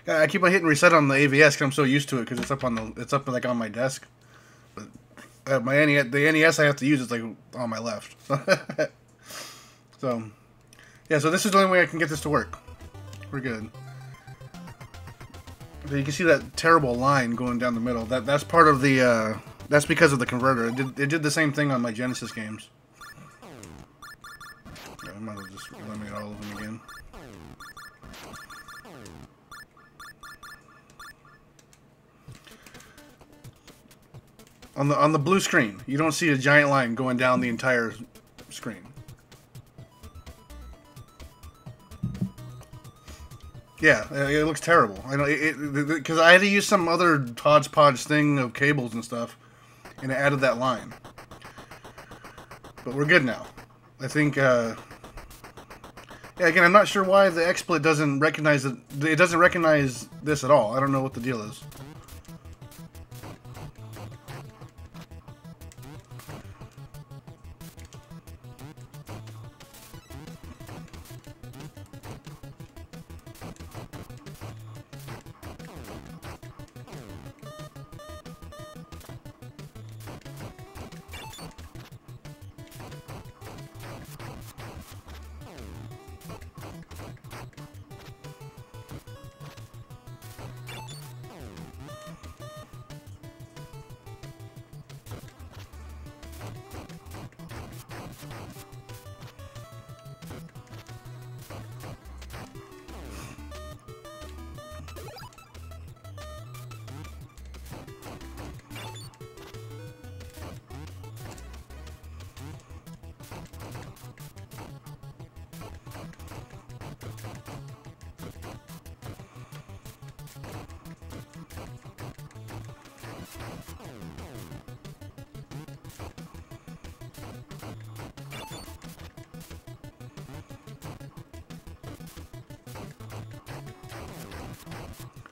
I keep on hitting reset on the AVS because I'm so used to it because it's up like on my desk. But my NES, the NES I have to use is like on my left. So yeah, so this is the only way I can get this to work. We're good. So you can see that terrible line going down the middle. That's part of the that's because of the converter. It did the same thing on my Genesis games. Yeah, I might as well just eliminate all of them again. On the blue screen, you don't see a giant line going down the entire screen. Yeah, it looks terrible. I know because I had to use some other hodgepodge thing of cables and stuff, and it added that line. But we're good now. I think. Yeah, again, I'm not sure why the XSplit doesn't recognize it. It doesn't recognize this at all. I don't know what the deal is.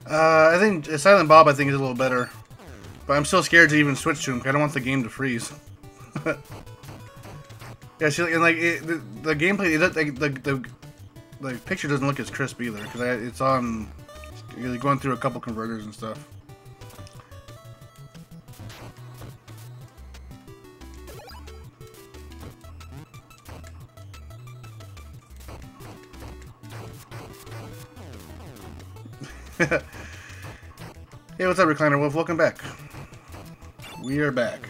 I think Silent Bob, I think, is a little better. But I'm still scared to even switch to him because I don't want the game to freeze. Yeah, see, and like the gameplay, the picture doesn't look as crisp either because it's on. You're going through a couple converters and stuff. Hey, what's up, Recliner Wolf? Welcome back. We are back.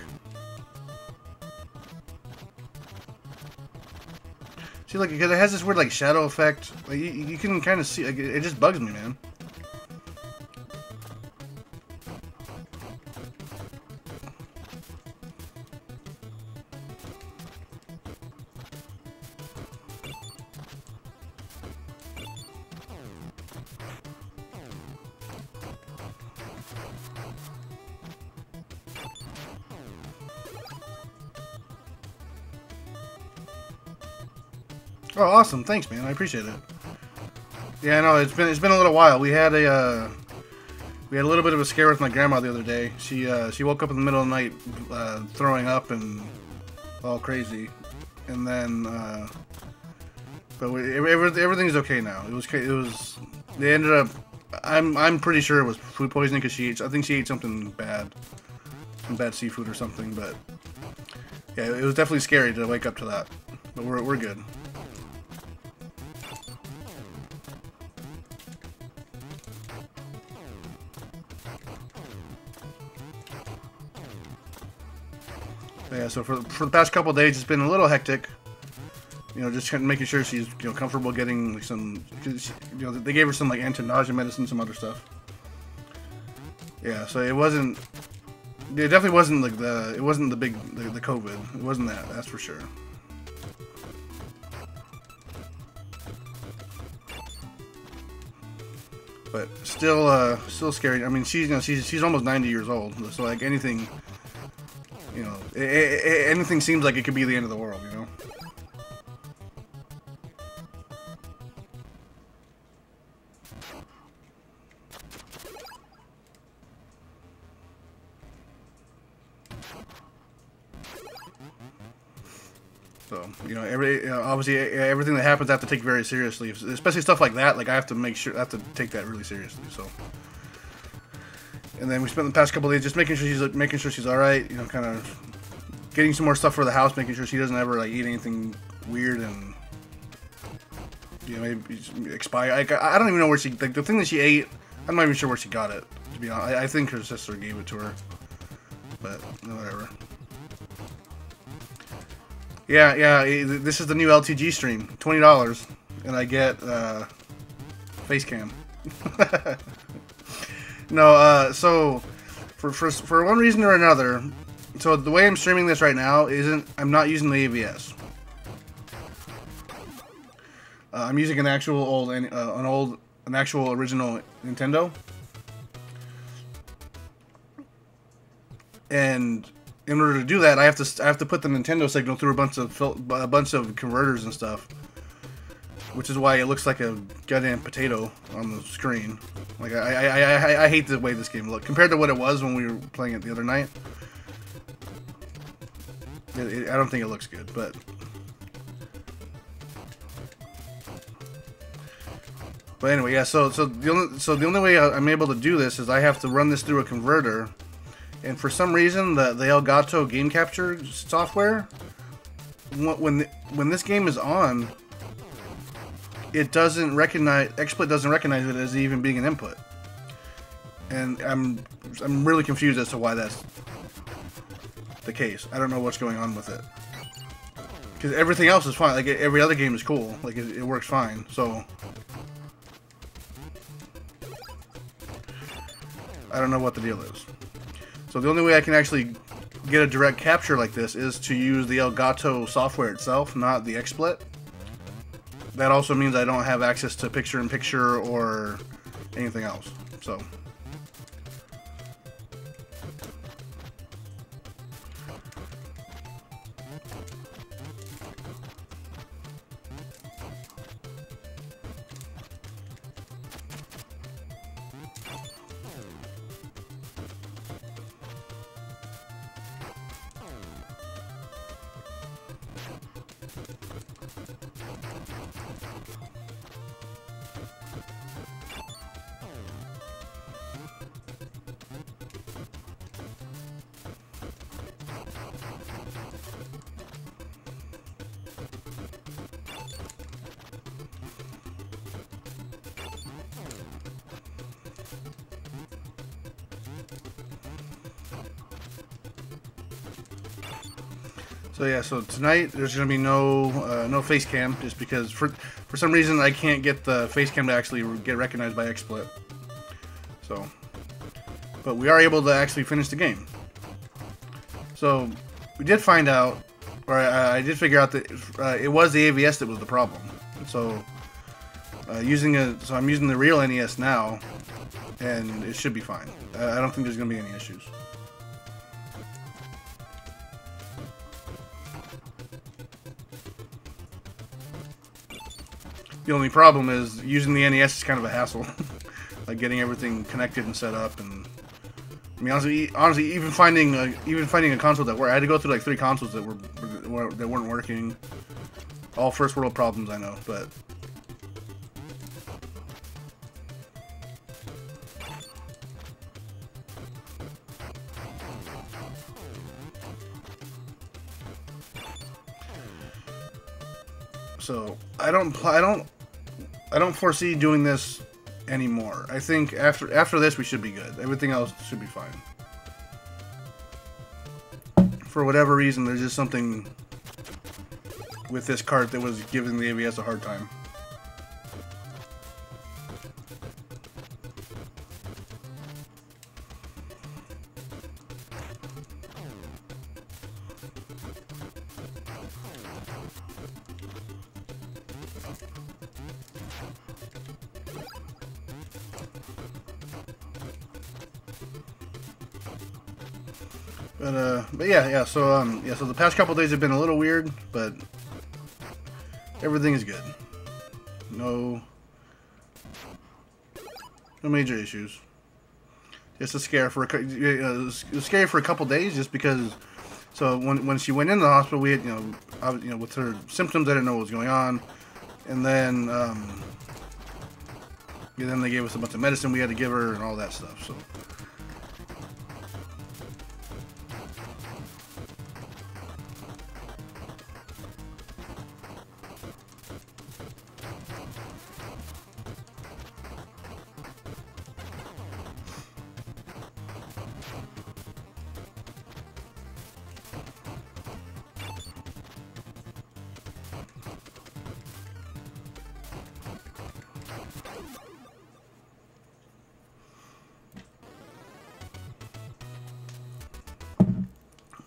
See, like, because it has this weird, like, shadow effect. Like, you can kind of see, like, it just bugs me, man. Oh, awesome! Thanks, man. I appreciate it. Yeah, I know it's been a little while. We had a little bit of a scare with my grandma the other day. She woke up in the middle of the night throwing up and all crazy, and then but everything's okay now. They ended up. I'm pretty sure it was food poisoning because I think she ate something bad, some bad seafood or something. But yeah, it was definitely scary to wake up to that. But we're good. Yeah, so for the past couple of days, it's been a little hectic. You know, just making sure she's comfortable getting like, some. They gave her some like anti-nausea medicine, some other stuff. Yeah, so it wasn't. It definitely wasn't like the. It wasn't the COVID. It wasn't that. That's for sure. But still scary. I mean, she's almost 90 years old. So like anything. Anything seems like it could be the end of the world, you know? So, you know, obviously everything that happens I have to take very seriously, especially stuff like that. Like I have to take that really seriously. So, and then we spent the past couple of days just making sure she's all right. You know, kind of getting some more stuff for the house, making sure she doesn't ever like eat anything weird and, you know, maybe expire. I don't even know where she, like, the thing that she ate, I'm not even sure where she got it, to be honest. I think her sister gave it to her, but whatever. Yeah, this is the new LTG stream, $20, and I get face cam. No, so for one reason or another, so the way I'm streaming this right now I'm not using the AVS. I'm using an actual an actual original Nintendo, and in order to do that, I have to put the Nintendo signal through a bunch of converters and stuff, which is why it looks like a goddamn potato on the screen. Like I hate the way this game looks compared to what it was when we were playing it the other night. I don't think it looks good, but anyway, yeah. So the only way I'm able to do this is I have to run this through a converter. And for some reason, the Elgato game capture software, when this game is on, it doesn't recognize, XSplit doesn't recognize it as even being an input. And I'm really confused as to why that's the case. I don't know what's going on with it. Because everything else is fine. Like every other game is cool. Like it works fine. So I don't know what the deal is. So the only way I can actually get a direct capture like this is to use the Elgato software itself, not the XSplit. That also means I don't have access to picture-in-picture or anything else. So yeah, so tonight there's gonna be no face cam, just because for some reason I can't get the face cam to actually get recognized by XSplit. So, but we are able to actually finish the game. So we did find out, or I did figure out that it was the AVS that was the problem. So I'm using the real NES now, and it should be fine. I don't think there's gonna be any issues. The only problem is using the NES is kind of a hassle, like getting everything connected and set up. And I mean, honestly, even finding a console that worked, I had to go through like 3 consoles that weren't working. All first world problems, I know, but so I don't foresee doing this anymore. I think after this we should be good. Everything else should be fine. For whatever reason, there's just something with this cart that was giving the AVS a hard time. But yeah. So so the past couple days have been a little weird, but everything is good. No major issues. Just a scare for a couple days, just because So when she went into the hospital, we had, with her symptoms, I didn't know what was going on, and then they gave us a bunch of medicine we had to give her and all that stuff. So.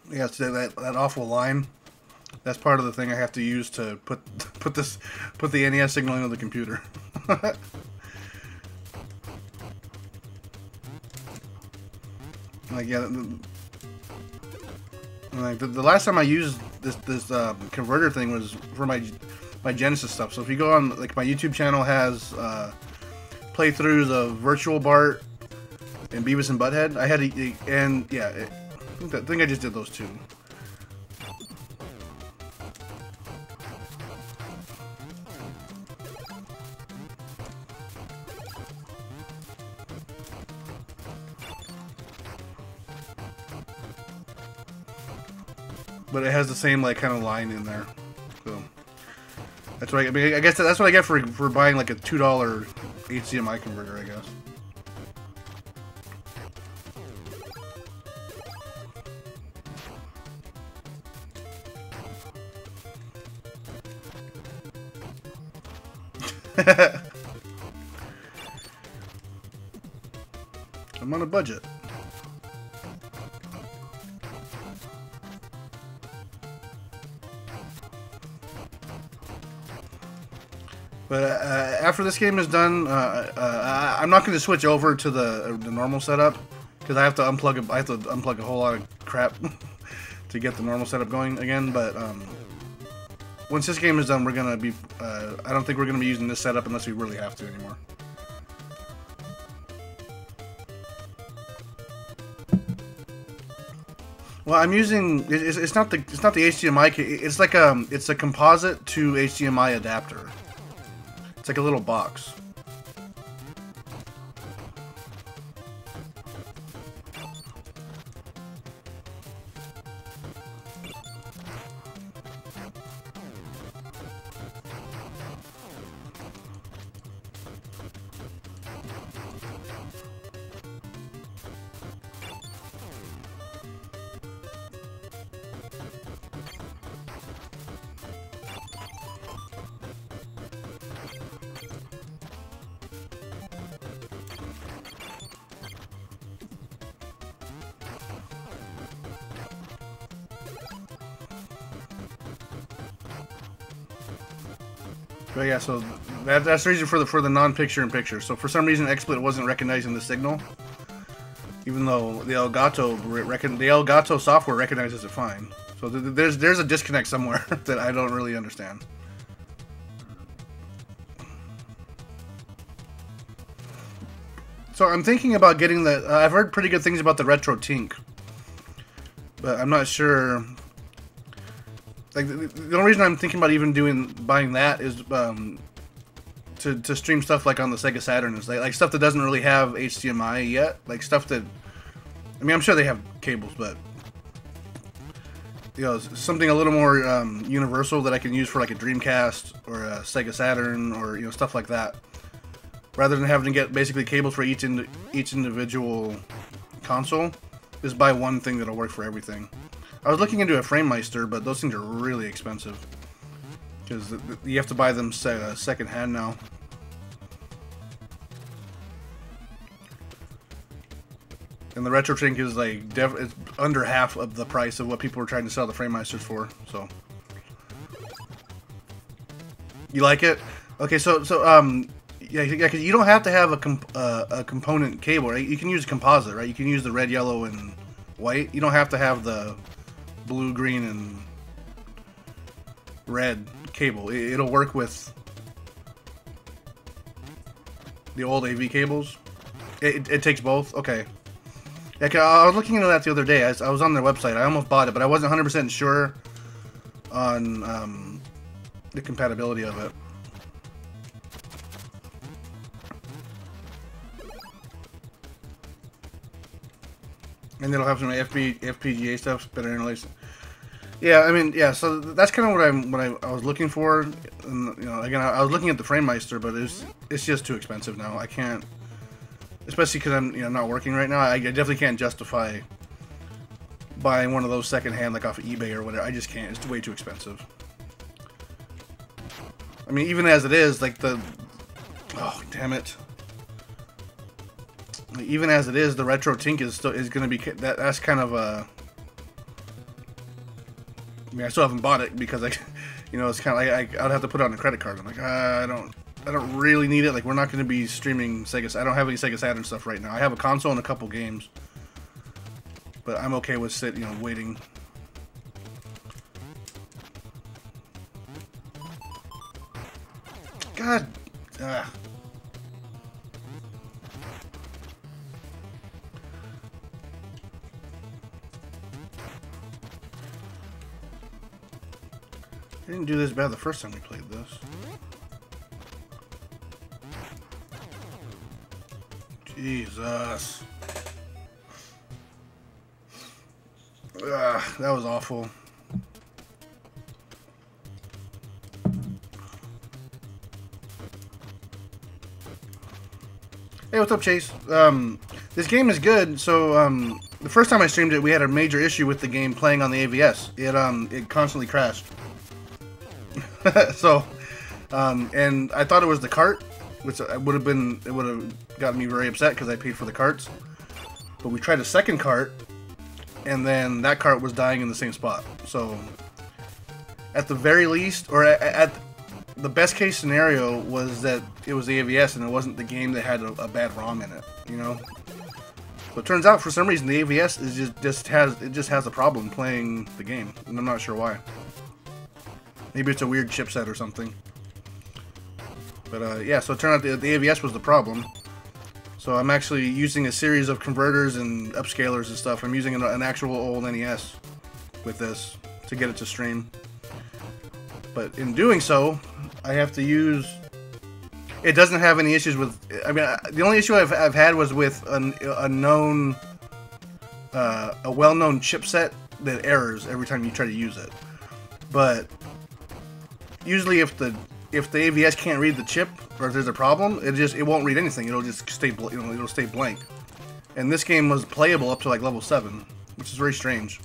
Yeah, so that awful line. That's part of the thing I have to use to put the NES signal into the computer. Like, yeah, like the last time I used this converter thing was for my Genesis stuff. So if you go on, like, my YouTube channel has playthroughs of Virtual Bart and Beavis and Butthead. I had to, and yeah, I think I just did those two. But it has the same, like, kind of line in there. So that's what I mean. I guess that's what I get for buying like a $2 HDMI converter, I guess. I'm on a budget. But after this game is done, I'm not going to switch over to the normal setup because I have to unplug a whole lot of crap to get the normal setup going again. But once this game is done, we're gonna be. I don't think we're gonna be using this setup unless we really have to anymore. Well, I'm using. It's not the HDMI. It's like it's a composite to HDMI adapter. It's like a little box. But yeah, so that's the reason for the non-picture-in-picture. So for some reason, XSplit wasn't recognizing the signal, even though the Elgato software recognizes it fine. So there's a disconnect somewhere that I don't really understand. So I'm thinking about getting the. I've heard pretty good things about the RetroTink, but I'm not sure. Like the only reason I'm thinking about even buying that is to stream stuff like on the Sega Saturn, is like stuff that doesn't really have HDMI yet, like stuff that, I mean, I'm sure they have cables, but something a little more universal that I can use for like a Dreamcast or a Sega Saturn or stuff like that, rather than having to get basically cables for each individual console. Just buy one thing that'll work for everything. I was looking into a FrameMeister, but those things are really expensive because you have to buy them second hand now. And the RetroTink is like it's under half of the price of what people were trying to sell the FrameMeisters for. So you like it? Okay, so yeah, cause you don't have to have a component cable, right? You can use a composite, right? You can use the red, yellow, and white. You don't have to have the blue, green, and red cable. It'll work with the old AV cables. It takes both? Okay. Like, I was looking into that the other day. I was on their website. I almost bought it, but I wasn't 100% sure on the compatibility of it. And it'll have some FPGA stuff, better interlace. Yeah, I mean, yeah. So that's kind of what I was looking for. And, you know, again, I was looking at the FrameMeister, but it's just too expensive now. I can't, especially because I'm not working right now. I definitely can't justify buying one of those secondhand, like off of eBay or whatever. I just can't. It's way too expensive. I mean, even as it is, like oh damn it. Even as it is, the Retro Tink is going to be that's kind of a. I mean, I still haven't bought it because it's kind of like I'd have to put it on a credit card. I'm like, I don't really need it. Like, we're not going to be streaming Sega. I don't have any Sega Saturn stuff right now. I have a console and a couple games, but I'm okay with waiting. God. I didn't do this bad the first time we played this. Jesus. That was awful. Hey, what's up, Chase? This game is good. So, the first time I streamed it, we had a major issue with the game playing on the AVS. It constantly crashed. So, and I thought it was the cart, which it would have gotten me very upset because I paid for the carts. But we tried a second cart, and then that cart was dying in the same spot. So, at the very least, or at the best case scenario was that it was the AVS and it wasn't the game that had a bad ROM in it, you know? So it turns out for some reason the AVS is just has a problem playing the game, and I'm not sure why. Maybe it's a weird chipset or something. But yeah, so it turned out the AVS was the problem. So I'm actually using a series of converters and upscalers and stuff. I'm using an actual old NES with this to get it to stream. But in doing so, I have to use... It doesn't have any issues with... I mean, the only issue I've had was with a well-known chipset that errors every time you try to use it. But usually if the AVS can't read the chip, or if there's a problem, it won't read anything. It'll just stay it'll stay blank. And this game was playable up to like level 7, which is very strange.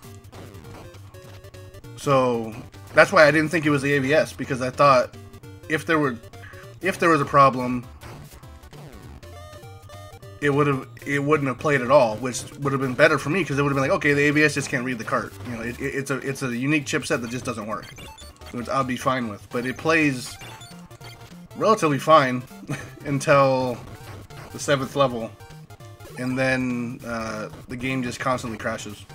So that's why I didn't think it was the AVS, because I thought if there was a problem, it wouldn't have played at all, which would have been better for me, because it would have been like, okay, the AVS just can't read the cart. You know, it's a unique chipset that just doesn't work, which I'll be fine with. But it plays relatively fine until the 7th level, and then the game just constantly crashes.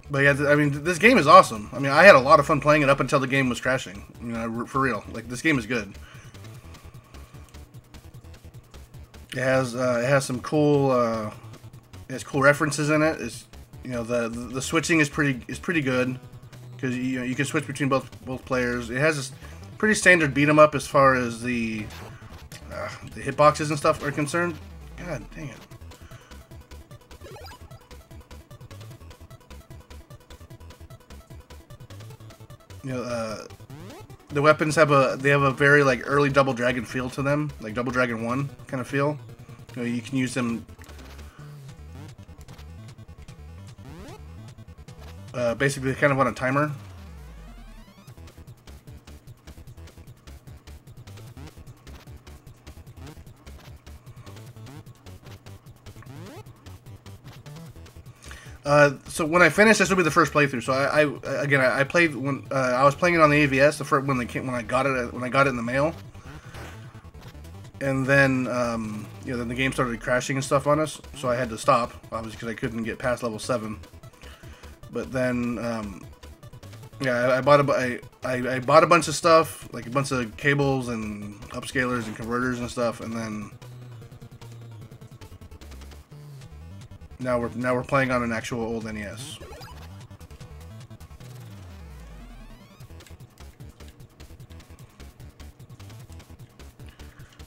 But yeah, I mean, this game is awesome. I mean, I had a lot of fun playing it up until the game was crashing. You know, for real. Like, this game is good. It has some cool cool references in it. It's, you know, the switching is pretty good, because you can switch between both players. It has a pretty standard beat 'em up as far as the hitboxes and stuff are concerned. God dang it. You know, the weapons have a very like early Double Dragon feel to them, like Double Dragon 1 kind of feel. You know, you can use them basically kind of on a timer. So when I finish, this will be the first playthrough. So I played when I was playing it on the AVS when I got it in the mail, and then you know, then the game started crashing and stuff on us. So I had to stop, obviously, because I couldn't get past level 7. But then, yeah, I bought I bought a bunch of stuff, like a bunch of cables and upscalers and converters and stuff, and then now we're playing on an actual old NES.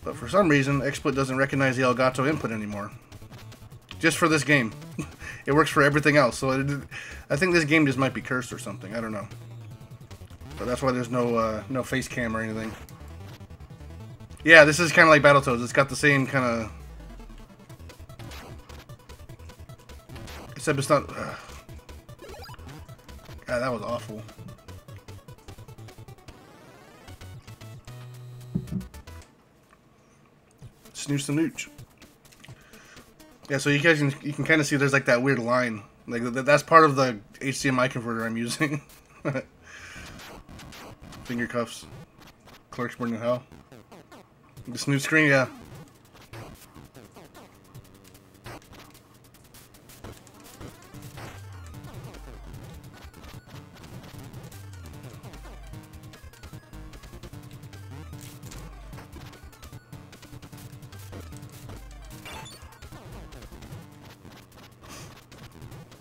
But for some reason, XSplit doesn't recognize the Elgato input anymore. Just for this game. It works for everything else, so I think this game just might be cursed or something. I don't know. But that's why there's no face cam or anything. Yeah, this is kind of like Battletoads. It's got the same kind of... Except it's not... God, that was awful. Snooze the nooch. Yeah, so you guys can kind of see there's like that weird line. Like that's part of the HDMI converter I'm using. Finger cuffs. Clerks burning hell. The snooze screen, yeah.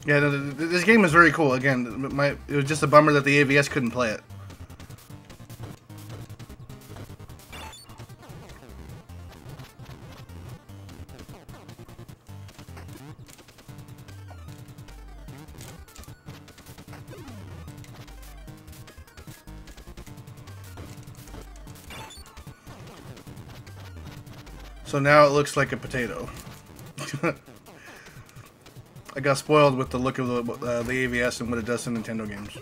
Yeah, this game is very cool. Again, it was just a bummer that the AVS couldn't play it. So now it looks like a potato. I got spoiled with the look of the AVS and what it does to Nintendo games.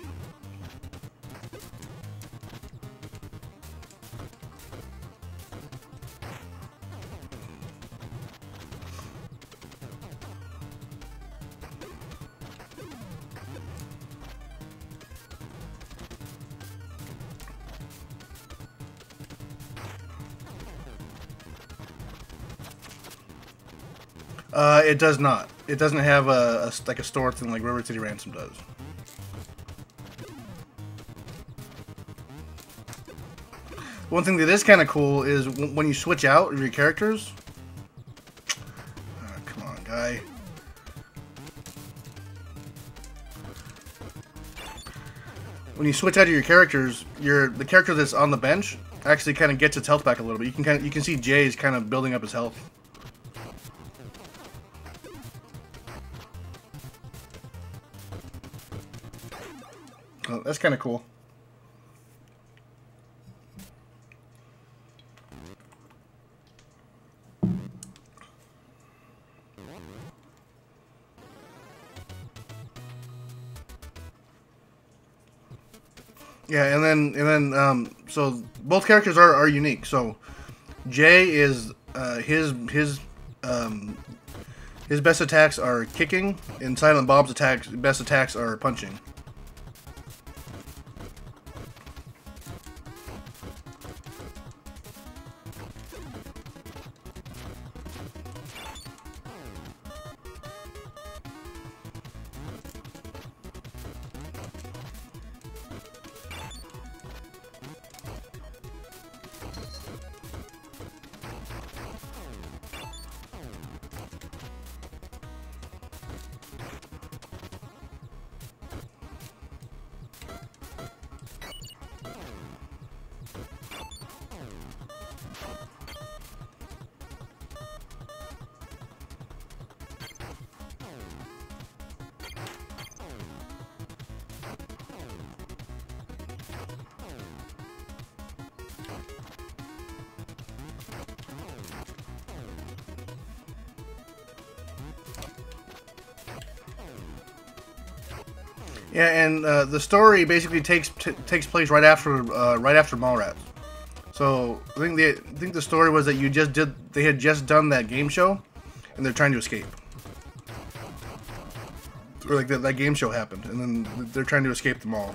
It does not. It doesn't have like a store thing like River City Ransom does. One thing that is kind of cool is when you switch out your characters. Come on, guy. When you switch out of your characters, the character that's on the bench actually kind of gets its health back a little bit. You can see Jay's kind of building up his health. Oh, that's kind of cool. Yeah, and then so both characters are unique. So Jay is his best attacks are kicking, and Silent Bob's best attacks are punching. Yeah, and the story basically takes place right after Mallrats. So I think the story was that they had just done that game show, and they're trying to escape. Or like that game show happened, and then they're trying to escape the mall.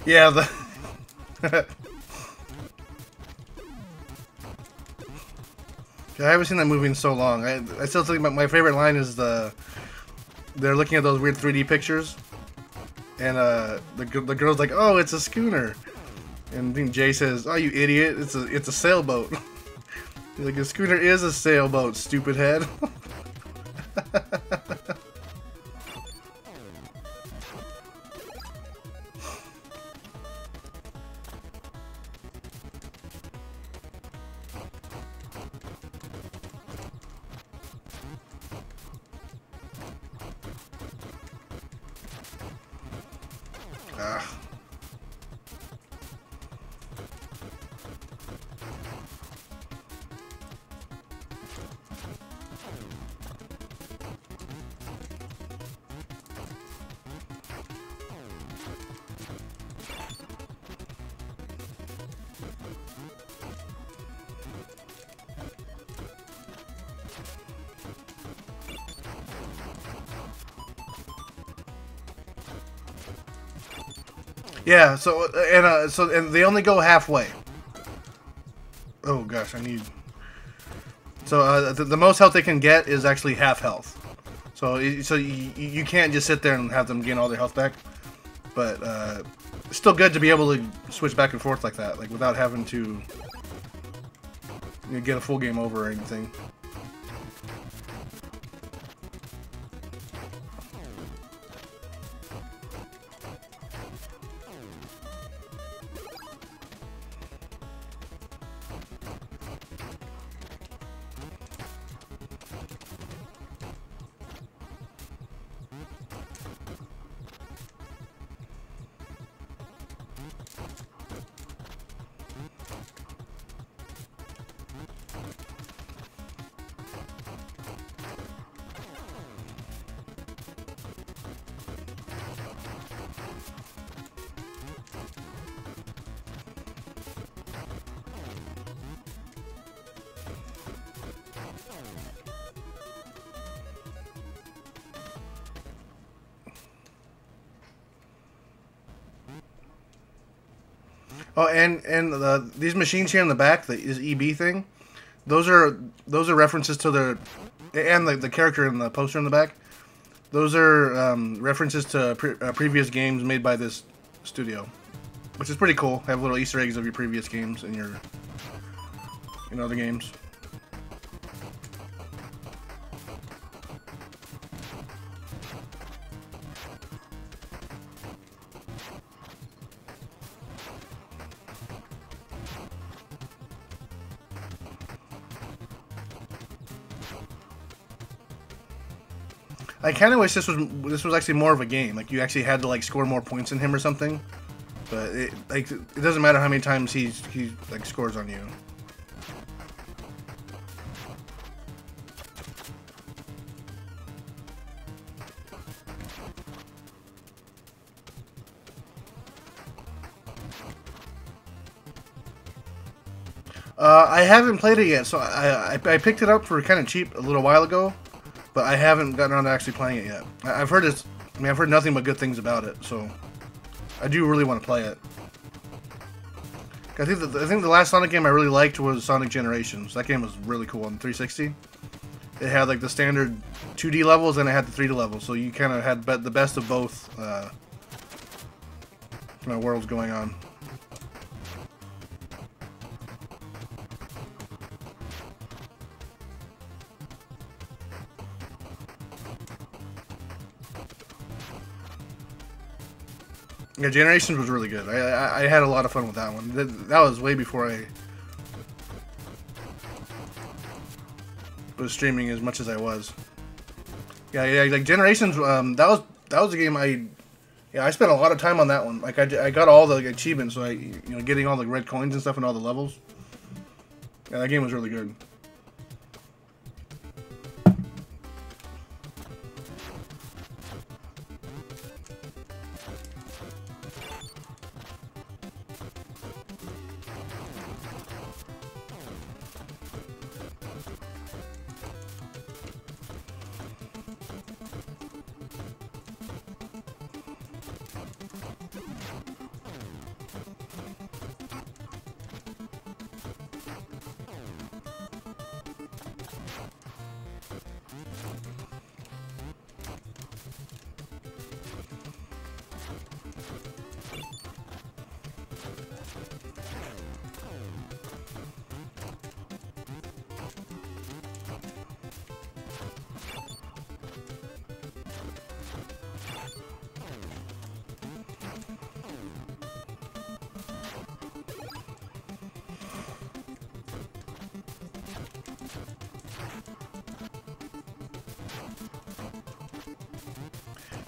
Yeah, the I haven't seen that movie in so long. I still think my favorite line is they're looking at those weird 3D pictures, and the girl's like, "Oh, it's a schooner," and then Jay says, "Oh, you idiot! It's a sailboat." He's like, "A schooner is a sailboat, stupid head." Ah. Yeah, so and they only go halfway. Oh gosh, I need. So the most health they can get is actually half health. So you can't just sit there and have them gain all their health back. But it's still good to be able to switch back and forth like that, like without having to get a full game over or anything. Oh, and these machines here in the back, the EB thing, those are references to their, and the character in the poster in the back, those are references to previous games made by this studio, which is pretty cool. Have little Easter eggs of your previous games in your other games. I kind of wish this was actually more of a game. Like you actually had to like score more points than him or something. But it doesn't matter how many times he like scores on you. I haven't played it yet, so I picked it up for kind of cheap a little while ago. But I haven't gotten around to actually playing it yet. I've heard I've heard nothing but good things about it, so I do really want to play it. I think the last Sonic game I really liked was Sonic Generations. That game was really cool on 360. It had like the standard 2D levels and it had the 3D levels, so you kind of had the best of both worlds going on. Yeah, Generations was really good. I had a lot of fun with that one. That was way before I was streaming as much as I was. Yeah, like Generations. That was a game I spent a lot of time on that one. Like I got all the achievements, so getting all the red coins and stuff in all the levels. Yeah, that game was really good.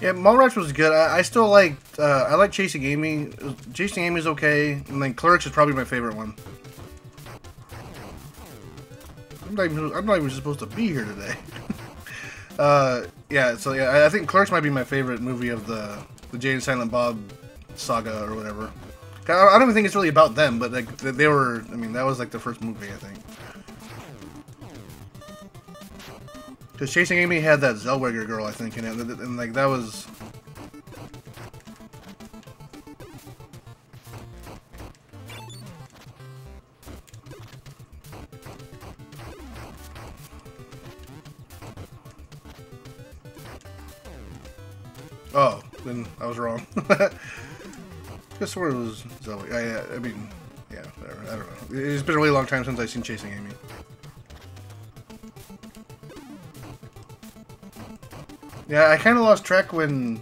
Yeah, Mallrats was good. I still like I like Chasing Amy. Chasing Amy's okay, and then Clerks is probably my favorite one. I'm not even supposed to be here today. Yeah, so yeah, I think Clerks might be my favorite movie of the Jay and Silent Bob saga or whatever. I don't even think it's really about them, but like they were. I mean, that was like the first movie, I think. Because Chasing Amy had that Zellweger girl, I think, in it, and like that was. Oh, then I was wrong. Just sort of was Zellweger. I mean, yeah, whatever. I don't know. It's been a really long time since I've seen Chasing Amy. Yeah, I kind of lost track when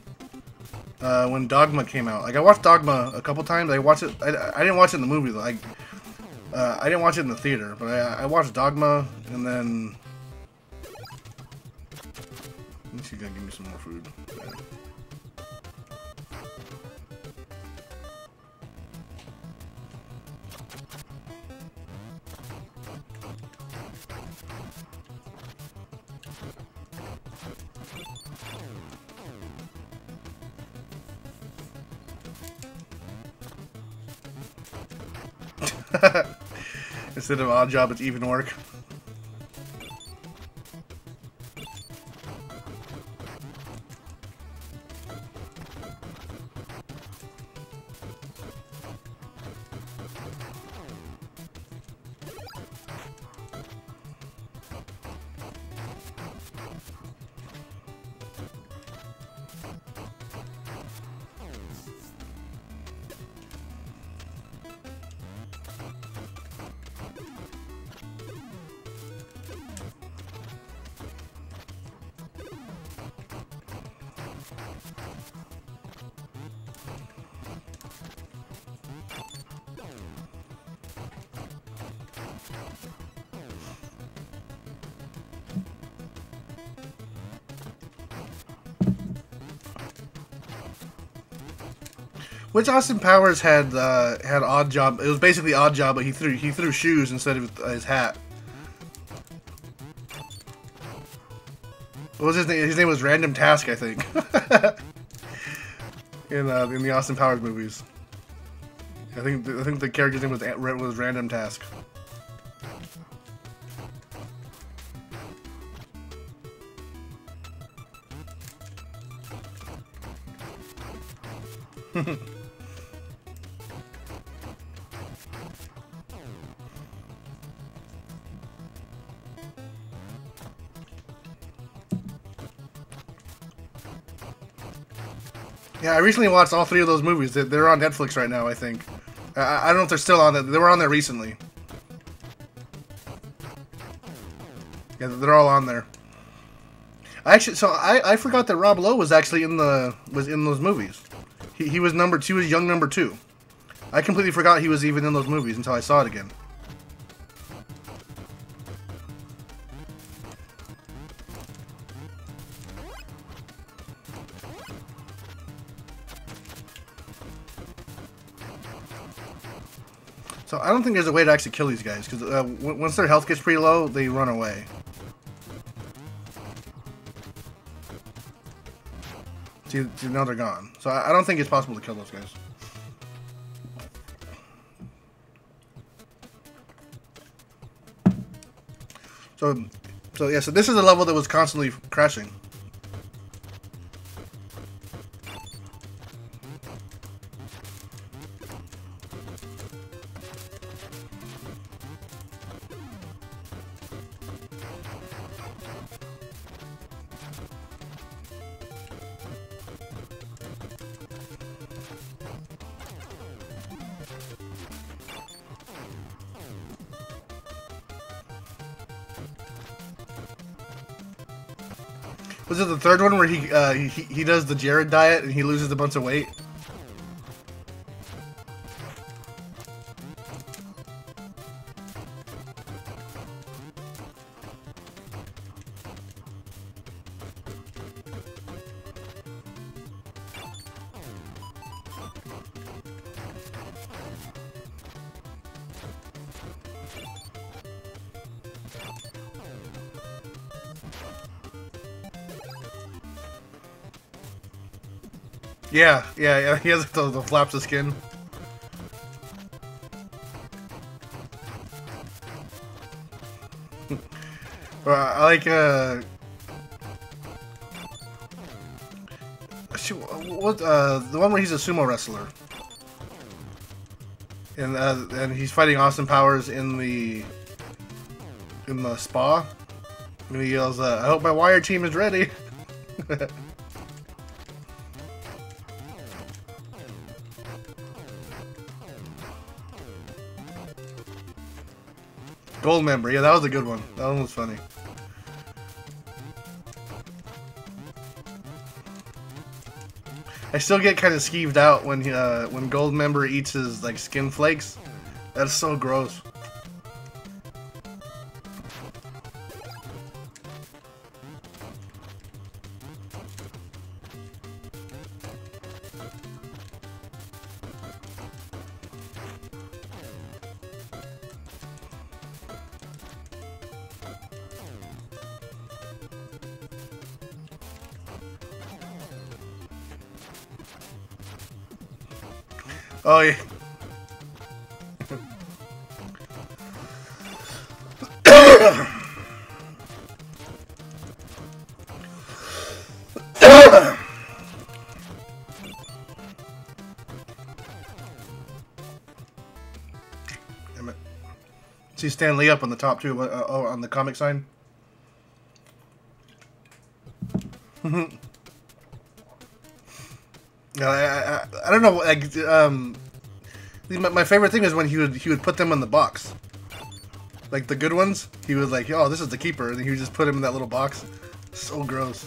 Dogma came out. Like I watched Dogma a couple times. I watched it. I didn't watch it in the movie though. I didn't watch it in the theater, but I watched Dogma, and then. Let me see if you can give me some more food. Yeah. Instead of odd job, it's even work. Which Austin Powers had Odd Job? It was basically Odd Job, but he threw shoes instead of his hat. What was his name? His name was Random Task, I think. in the Austin Powers movies, I think the character's name was Random Task. Yeah, I recently watched all 3 of those movies. They're on Netflix right now, I think. I don't know if they're still on there. They were on there recently. Yeah, they're all on there. I forgot that Rob Lowe was actually in those movies. He was number 2, as young number 2. I completely forgot he was even in those movies until I saw it again. So I don't think there's a way to actually kill these guys, because once their health gets pretty low, they run away. See, now they're gone. So I don't think it's possible to kill those guys. So yeah, so this is a level that was constantly crashing. Was it the third one where he does the Jared diet and he loses a bunch of weight? Yeah, he has the flaps of skin. I like, the one where he's a sumo wrestler. And he's fighting Austin Powers in the spa. And he yells, I hope my wire team is ready. Gold member, yeah, that was a good one. That one was funny. I still get kind of skeeved out when Gold member eats his like skin flakes. That's so gross. Oh yeah. Damn it. See Stan Lee up on the top too, on the comic sign. I don't know. Like, my favorite thing is when he would put them in the box, like the good ones. He was like, "Oh, this is the keeper," and he would just put him in that little box. So gross.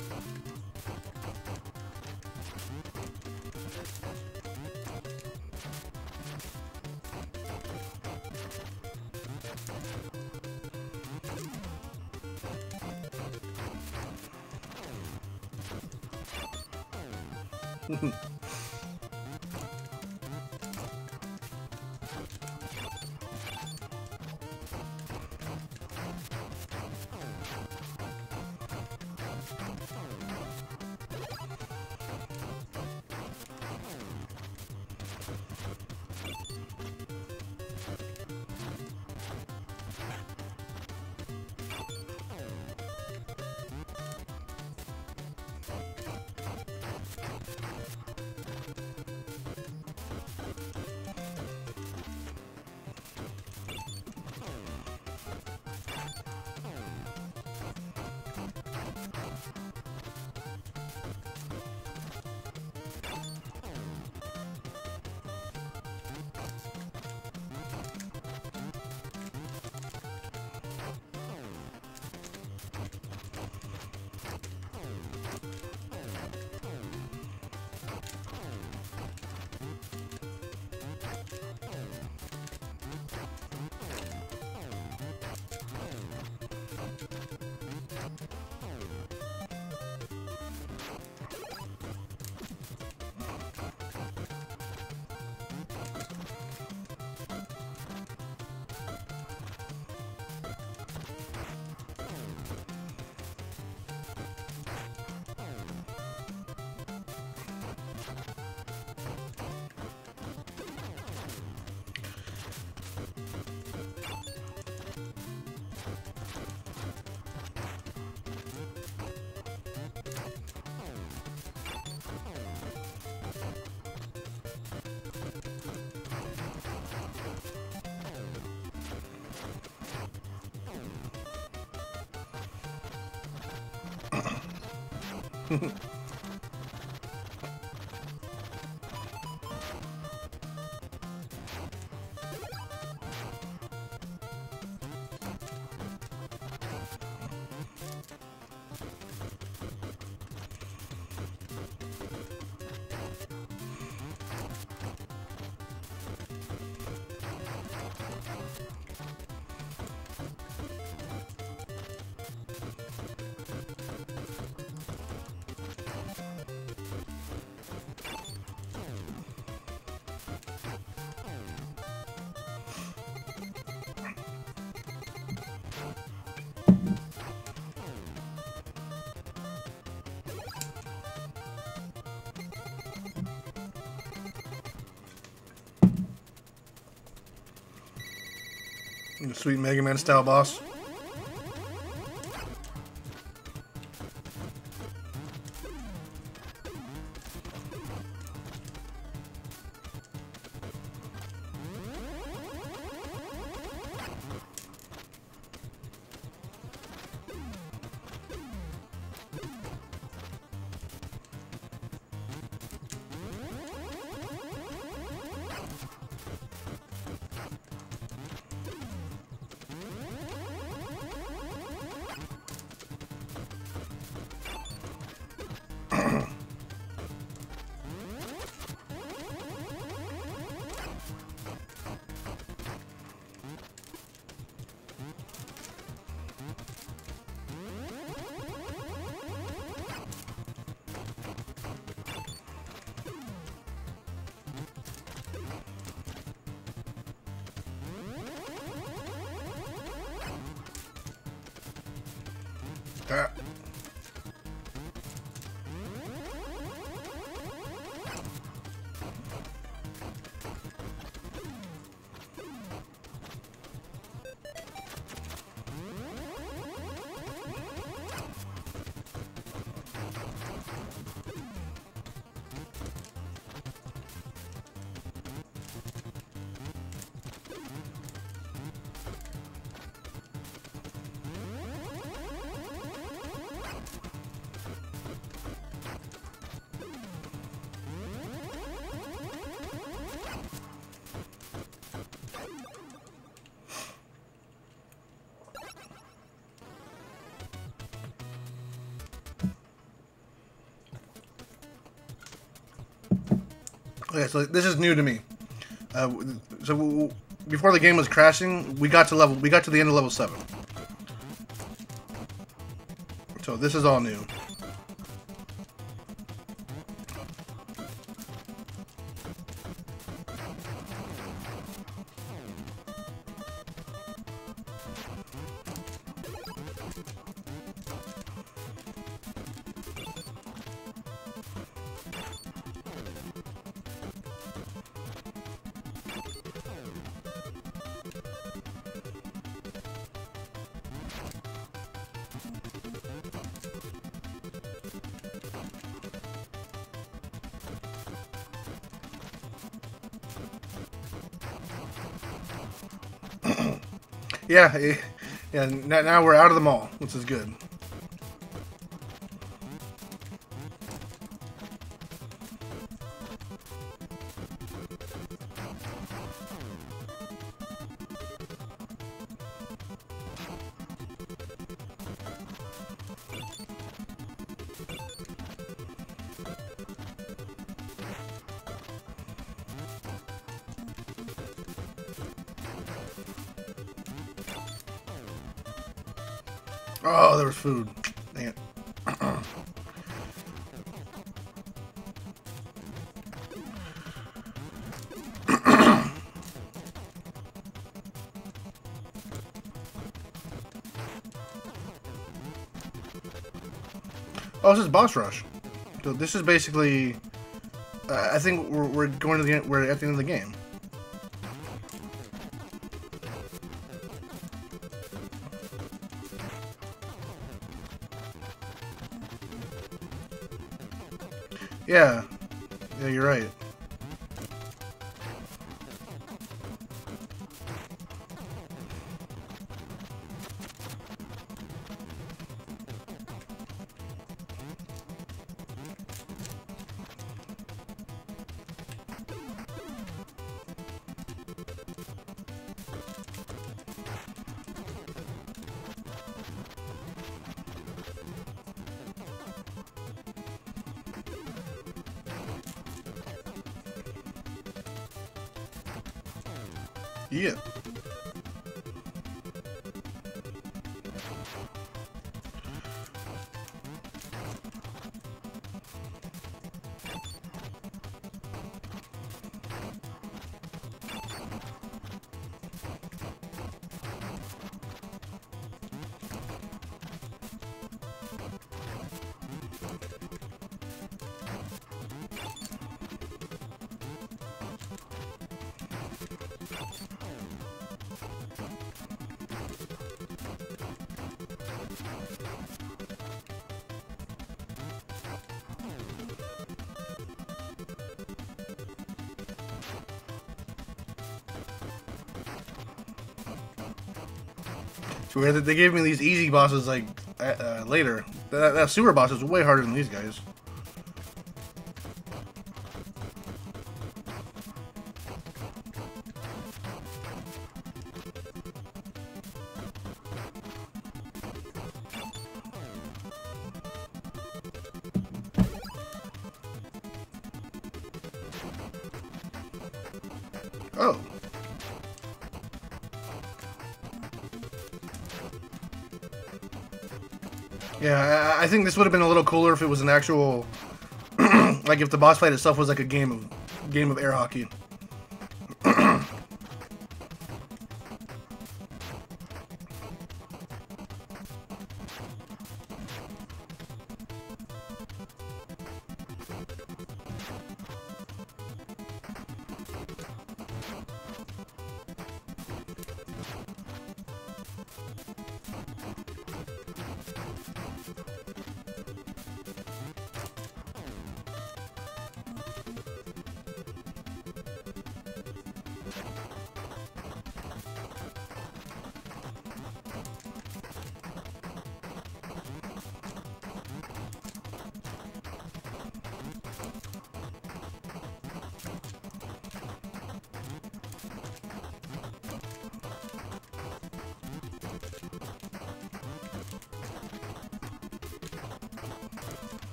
Sweet Mega Man style boss. Okay, so this is new to me. So before the game was crashing, we got to the end of level 7. So this is all new. Yeah, yeah. Now we're out of the mall, which is good. Oh, there was food. Dang it. Oh, this is boss rush. So this is basically, I think we're going to the end. We're at the end of the game. Yeah, yeah, you're right. Yeah. So where they gave me these easy bosses like later. That super boss is way harder than these guys. Oh. Yeah, I think this would have been a little cooler if it was an actual, like if the boss fight itself was like a game of air hockey.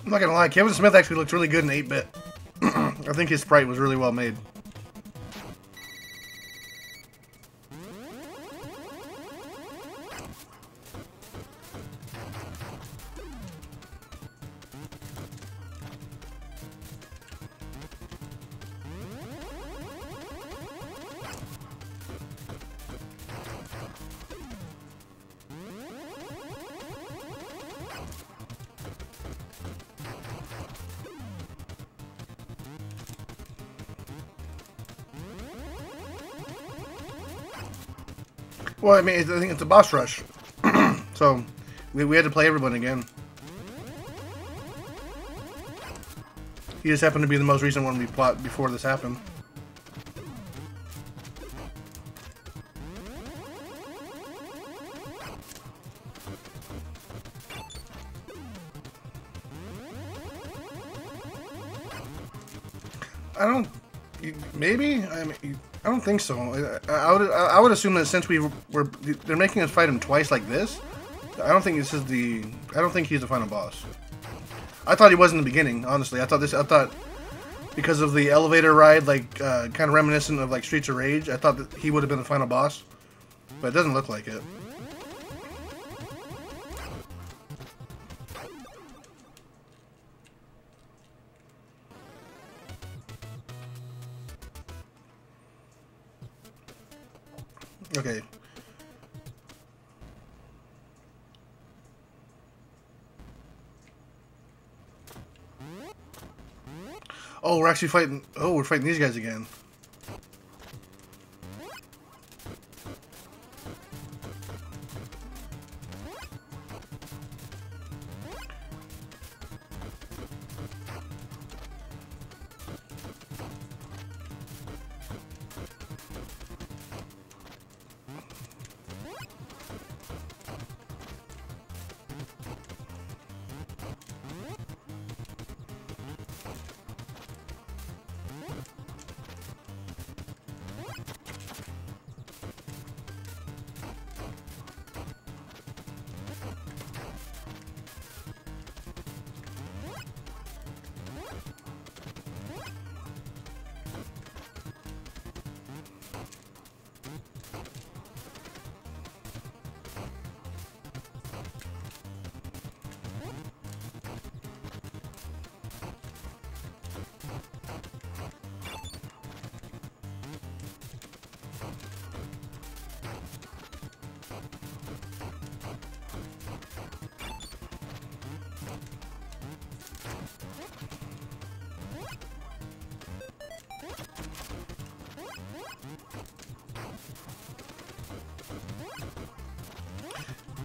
I'm not gonna lie, Kevin Smith actually looks really good in 8-bit. I think his sprite was really well made. Well, I mean, I think it's a boss rush. So, we had to play everyone again. He just happened to be the most recent one we fought before this happened. Maybe? I mean, I don't think so. I would assume that since they're making us fight him twice like this, I don't think he's the final boss. I thought he was in the beginning, honestly. I thought because of the elevator ride, like kind of reminiscent of like Streets of Rage, I thought that he would have been the final boss, but it doesn't look like it. Okay. Oh, we're actually fighting. Oh, we're fighting these guys again.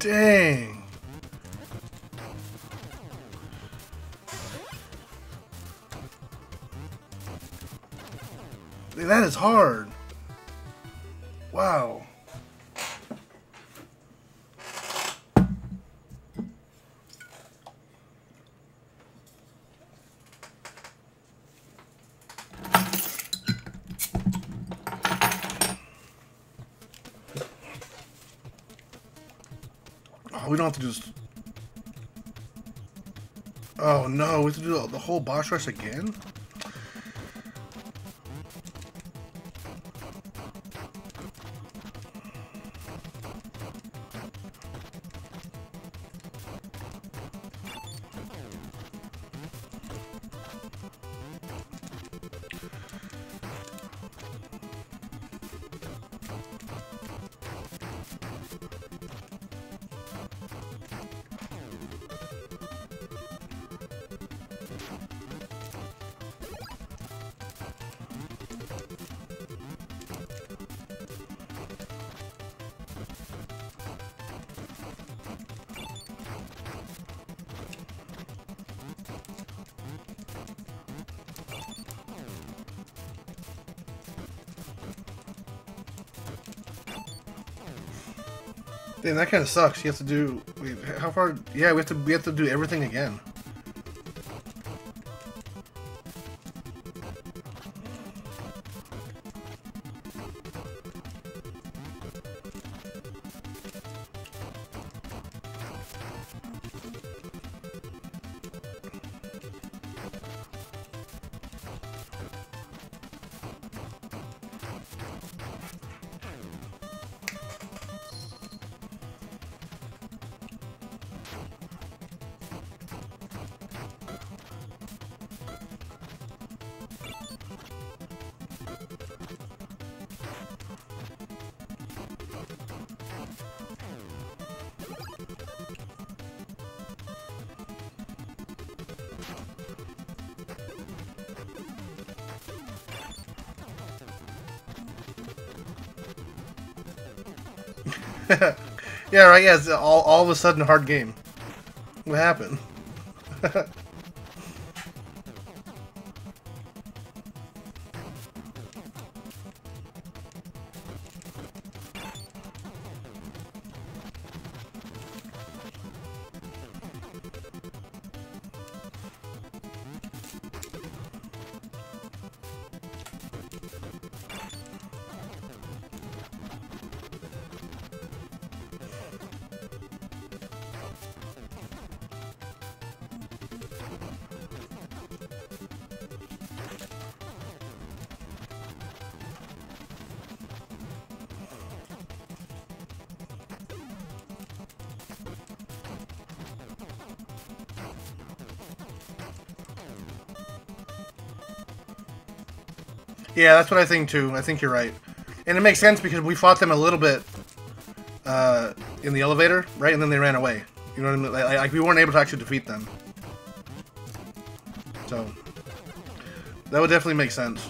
Dang. That is hard. Wow. Oh, we don't have to do this. Oh no, we have to do the whole boss rush again? Damn, that kind of sucks. You have to do. Wait, how far? Yeah, we have to do everything again. Yeah, right. Yeah, it's all of a sudden a hard game. What happened? Yeah, that's what I think too. I think you're right. And it makes sense because we fought them a little bit in the elevator, right? And then they ran away. You know what I mean? Like we weren't able to actually defeat them. So, that would definitely make sense.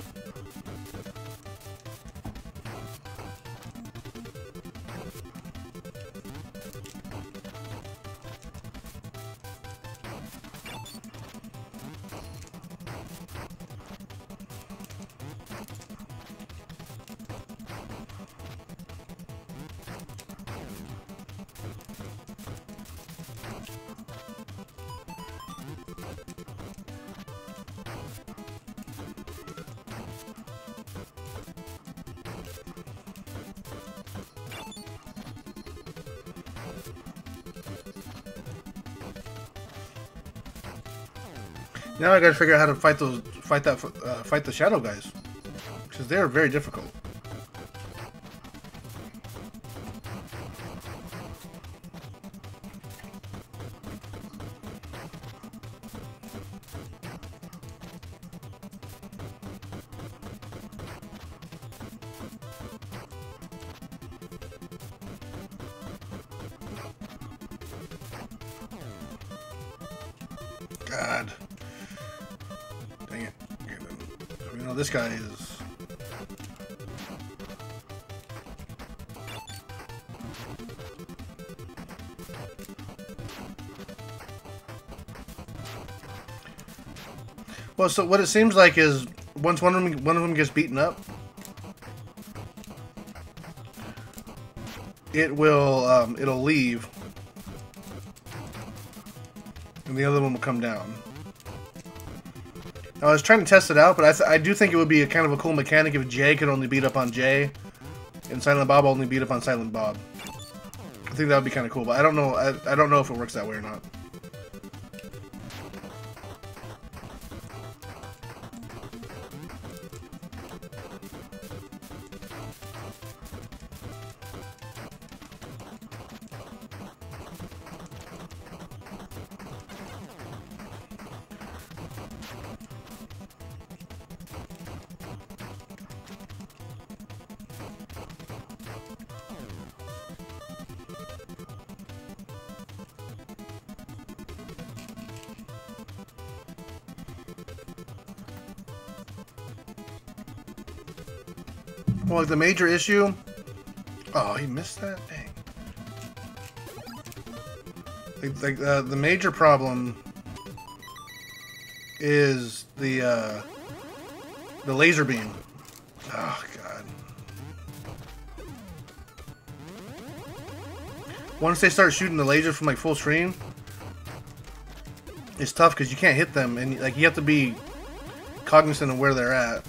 Now I gotta figure out how to fight the shadow guys, because they're very difficult. God. Dang it. You know, this guy is... Well, so what it seems like is once one of them gets beaten up, it will it'll leave, and the other one will come down. Now, I was trying to test it out, but I do think it would be a kind of a cool mechanic if Jay could only beat up on Jay, and Silent Bob only beat up on Silent Bob. I think that would be kind of cool, but I don't know. I don't know if it works that way or not. Well, like the major issue. Oh, he missed that. Dang. The major problem is the laser beam. Oh God. Once they start shooting the laser from like full screen, it's tough because you can't hit them, and like you have to be cognizant of where they're at.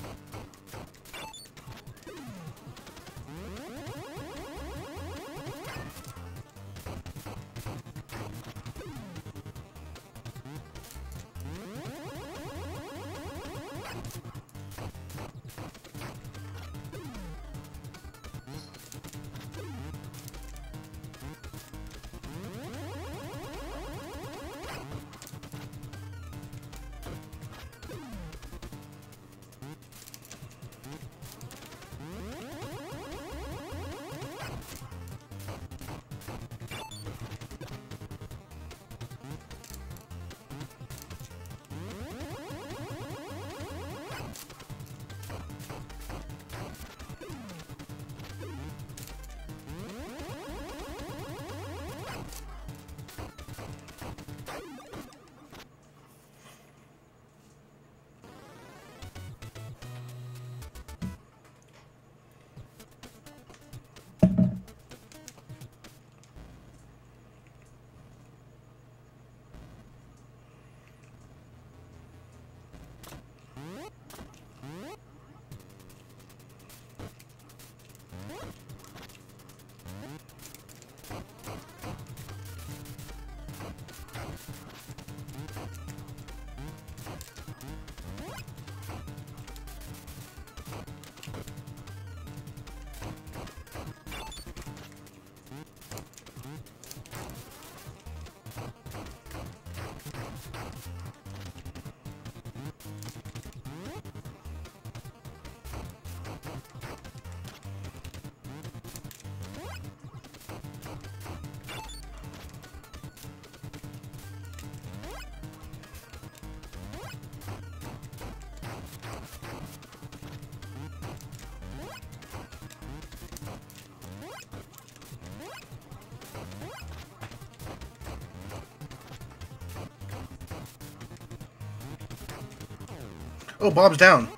Oh, Bob's down.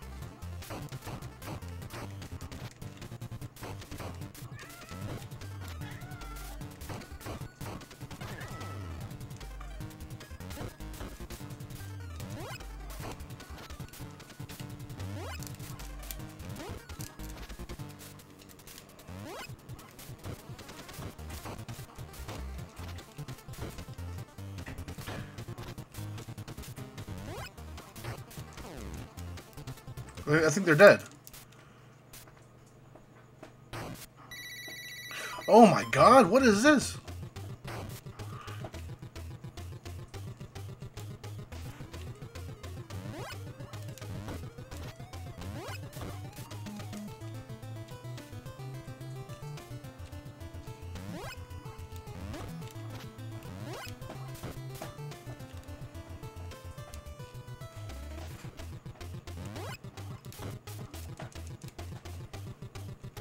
I think they're dead. Oh my God, what is this?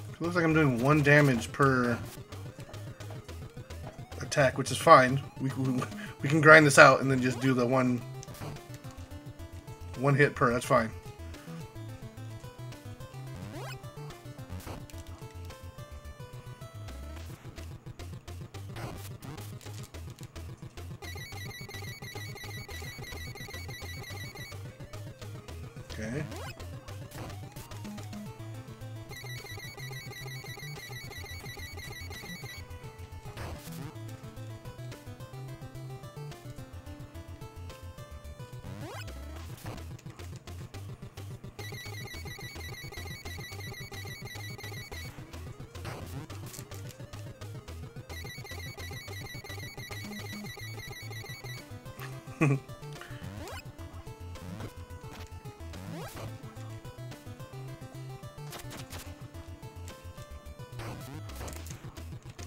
It looks like I'm doing 1 damage per attack, which is fine. We can grind this out and then just do the one. 1 hit per. That's fine. Okay.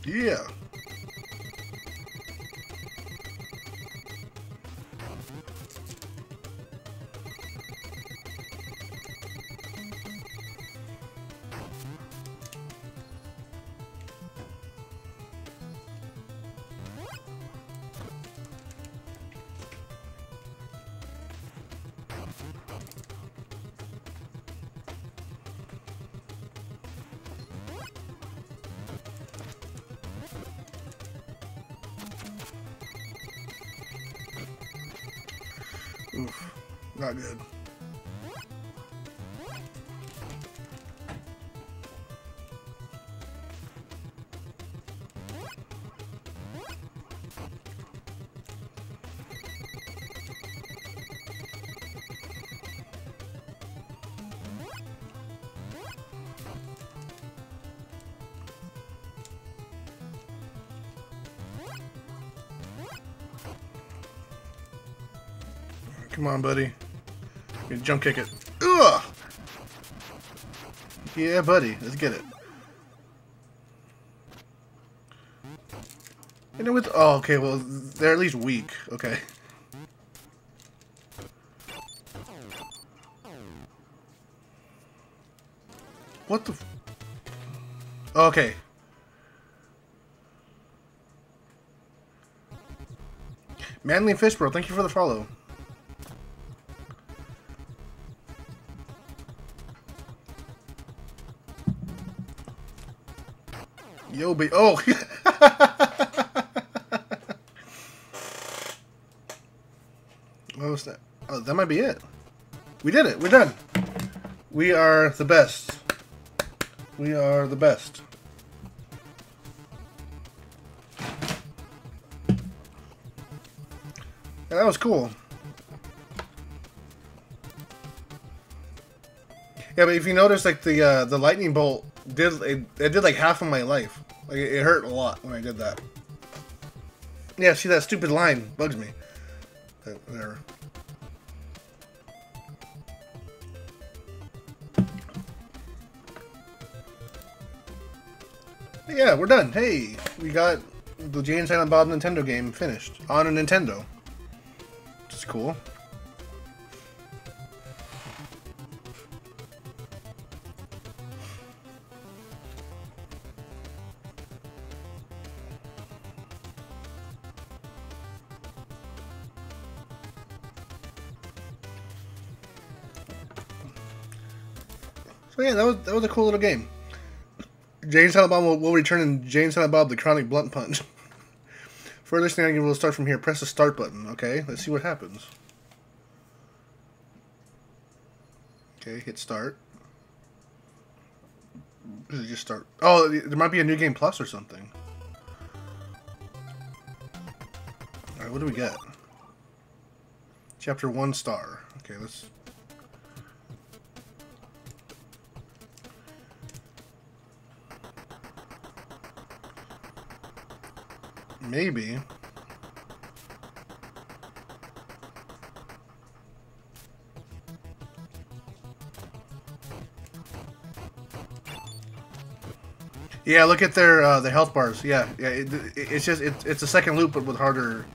Yeah. Oof, not good. Come on, buddy. You jump kick it. Ugh! Yeah, buddy. Let's get it. You know what? Oh, okay. Well, they're at least weak. Okay. What the? Okay. Manly Fish Bro, thank you for the follow. Yo, be oh. What was that? Oh, that might be it. We did it. We're done. We are the best. We are the best. Yeah, that was cool. Yeah, but if you notice, like the lightning bolt it did like half of my life. Like it hurt a lot when I did that. Yeah, see that stupid line bugs me. Whatever. Yeah, we're done. Hey, we got the Jay and Silent Bob Nintendo game finished on a Nintendo. Which is cool. So yeah, that was a cool little game. Jay and Silent Bob will return in Jay and Silent Bob: The Chronic Blunt Punch. Further scenario will start from here. Press the start button. Okay, let's see what happens. Okay, hit start. Does it just start? Oh, there might be a new game plus or something. Alright, what do we get? Chapter 1 star. Okay, let's... Maybe. Yeah, look at their the health bars. Yeah, it's just it's a second loop but with harder